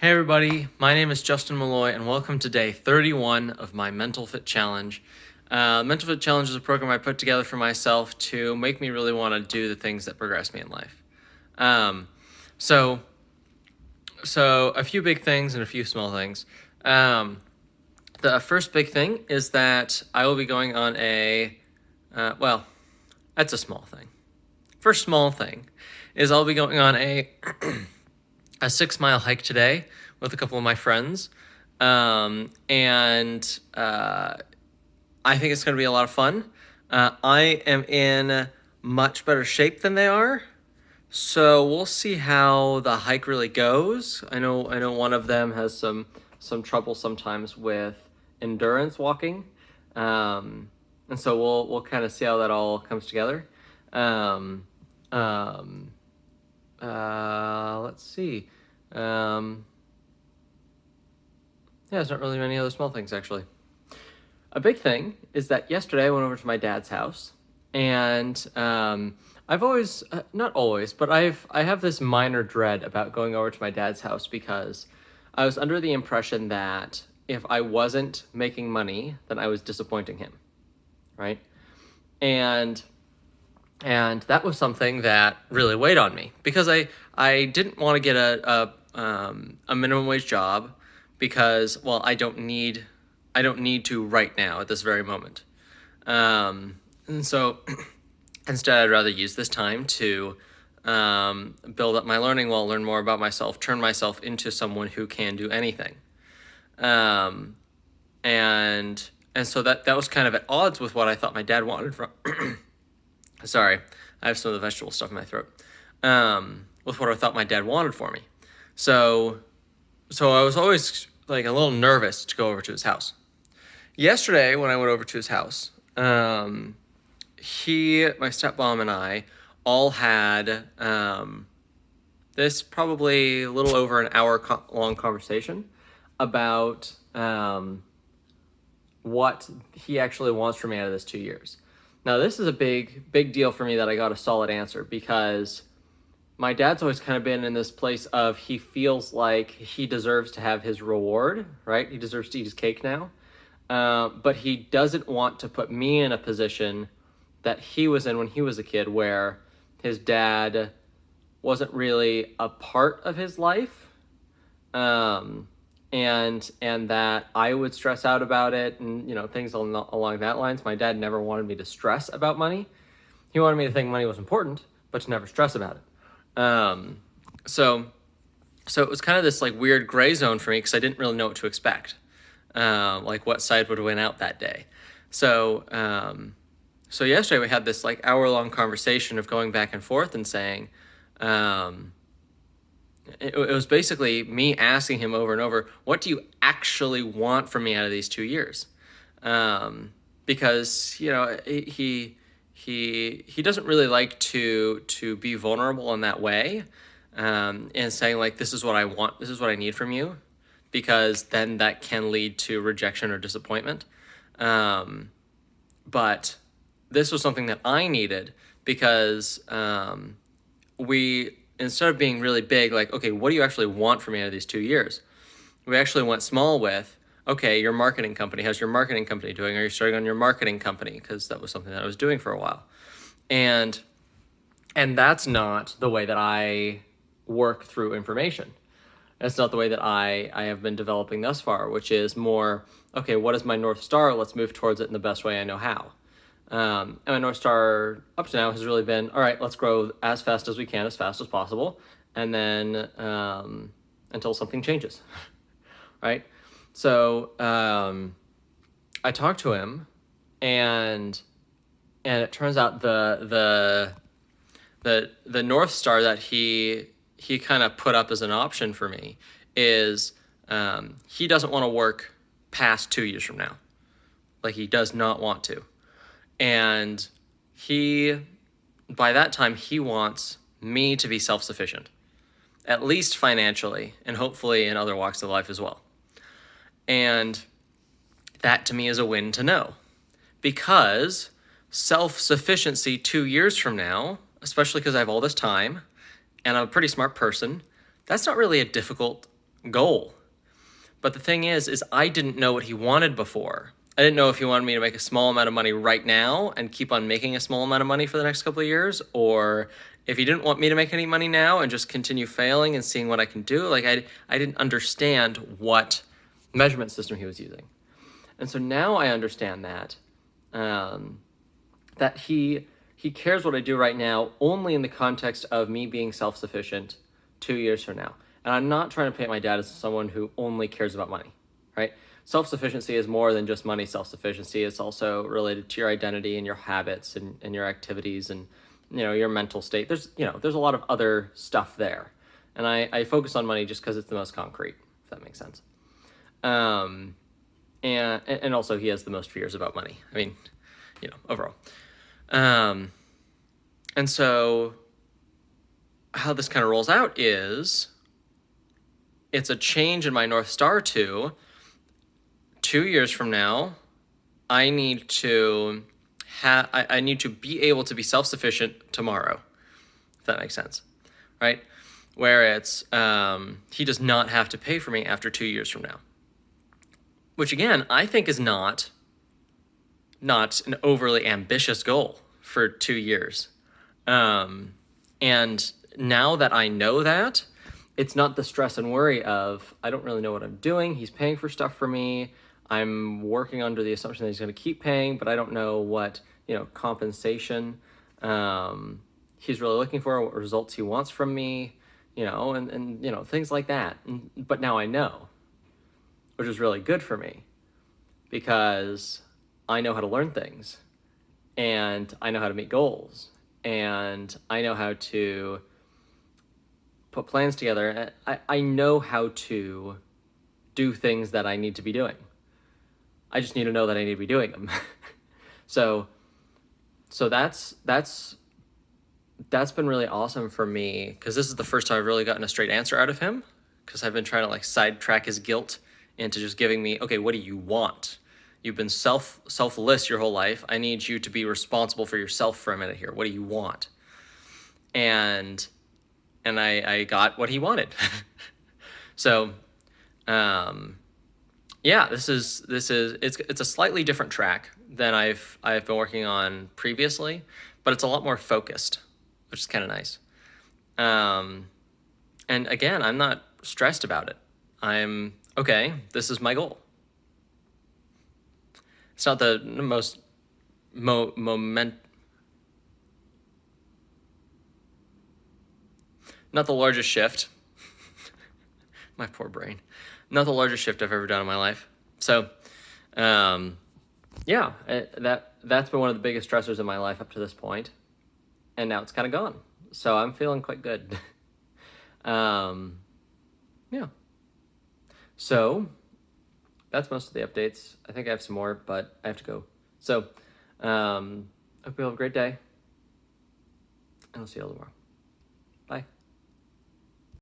Hey everybody, my name is Justin Malloy and welcome to day 31 of my MentalFit Challenge. MentalFit Challenge is a program I put together for myself to make me really want to do the things that progress me in life. Um, so, so a few big things and a few small things. The first big thing is that I will be going on that's a small thing. First small thing is I'll be going on a 6-mile hike today with a couple of my friends. And I think it's going to be a lot of fun. I am in much better shape than they are. So we'll see how the hike really goes. I know one of them has some trouble sometimes with endurance walking. And so we'll kind of see how that all comes together. Let's see. There's not really many other small things, actually. A big thing is that yesterday I went over to my dad's house, and I've always, not always, but I have this minor dread about going over to my dad's house because I was under the impression that if I wasn't making money, then I was disappointing him, right? And that was something that really weighed on me because I didn't want to get a minimum wage job because, well, I don't need to right now at this very moment. And so instead, I'd rather use this time to build up my learning while learn more about myself, turn myself into someone who can do anything. And so that was kind of at odds with what I thought my dad wanted from. Sorry, I have some of the vegetable stuff in my throat. With what I thought my dad wanted for me. So I was always like a little nervous to go over to his house. Yesterday, when I went over to his house, my stepmom and I all had this probably a little over an hour long conversation about what he actually wants from me out of this 2 years. Now, this is a big deal for me that I got a solid answer because my dad's always kind of been in this place of he feels like he deserves to have his reward, right? He deserves to eat his cake now. But he doesn't want to put me in a position that he was in when he was a kid where his dad wasn't really a part of his life. And that I would stress out about it and, things along that lines. My dad never wanted me to stress about money. He wanted me to think money was important, but to never stress about it. So it was kind of this like weird gray zone for me because I didn't really know what to expect. Like what side would win out that day. So yesterday we had this like hour-long conversation of going back and forth and saying, it was basically me asking him over and over, what do you actually want from me out of these 2 years? Because, he doesn't really like to be vulnerable in that way, and saying like, this is what I want, this is what I need from you, because then that can lead to rejection or disappointment. But this was something that I needed because instead of being really big, like, okay, what do you actually want from me out of these 2 years? We actually went small with, okay, your marketing company, how's your marketing company doing? Are you starting on your marketing company? Because that was something that I was doing for a while. And that's not the way that I work through information. That's not the way that I have been developing thus far, which is more, okay, what is my North Star? Let's move towards it in the best way I know how. And my North Star up to now has really been, all right, let's grow as fast as we can, as fast as possible, and then until something changes, right? So I talked to him, and it turns out the North Star that he kind of put up as an option for me is he doesn't want to work past 2 years from now. Like, he does not want to. And by that time, he wants me to be self-sufficient, at least financially, and hopefully in other walks of life as well. And that to me is a win to know, because self-sufficiency 2 years from now, especially because I have all this time and I'm a pretty smart person, that's not really a difficult goal. But the thing is I didn't know what he wanted before. I didn't know if he wanted me to make a small amount of money right now and keep on making a small amount of money for the next couple of years, or if he didn't want me to make any money now and just continue failing and seeing what I can do. Like I didn't understand what measurement system he was using. And so now I understand that he cares what I do right now only in the context of me being self-sufficient 2 years from now. And I'm not trying to paint my dad as someone who only cares about money, right? Self-sufficiency is more than just money self-sufficiency. It's also related to your identity and your habits and your activities and, your mental state. There's a lot of other stuff there. And I focus on money just because it's the most concrete, if that makes sense. And also he has the most fears about money. I mean, overall. And so how this kind of rolls out is it's a change in my North Star to 2 years from now, I need to I need to be able to be self-sufficient tomorrow, if that makes sense, right? Where it's he does not have to pay for me after 2 years from now, which again I think is not an overly ambitious goal for 2 years. And now that I know that, it's not the stress and worry of, I don't really know what I'm doing. He's paying for stuff for me. I'm working under the assumption that he's going to keep paying, but I don't know what, compensation he's really looking for, what results he wants from me, and things like that. But now I know, which is really good for me because I know how to learn things and I know how to meet goals and I know how to put plans together. I know how to do things that I need to be doing. I just need to know that I need to be doing them. So that's been really awesome for me because this is the first time I've really gotten a straight answer out of him, because I've been trying to sidetrack his guilt into just giving me, okay, what do you want? You've been selfless your whole life. I need you to be responsible for yourself for a minute here. What do you want? And I got what he wanted. So, it's a slightly different track than I've been working on previously, but it's a lot more focused, which is kind of nice. And again, I'm not stressed about it. I'm okay. This is my goal. It's not the most not the largest shift. My poor brain. Not the largest shift I've ever done in my life. So, that's been one of the biggest stressors in my life up to this point, and now it's kind of gone. So I'm feeling quite good. So that's most of the updates. I think I have some more, but I have to go. So, hope you have a great day, and I'll see you all tomorrow. Bye.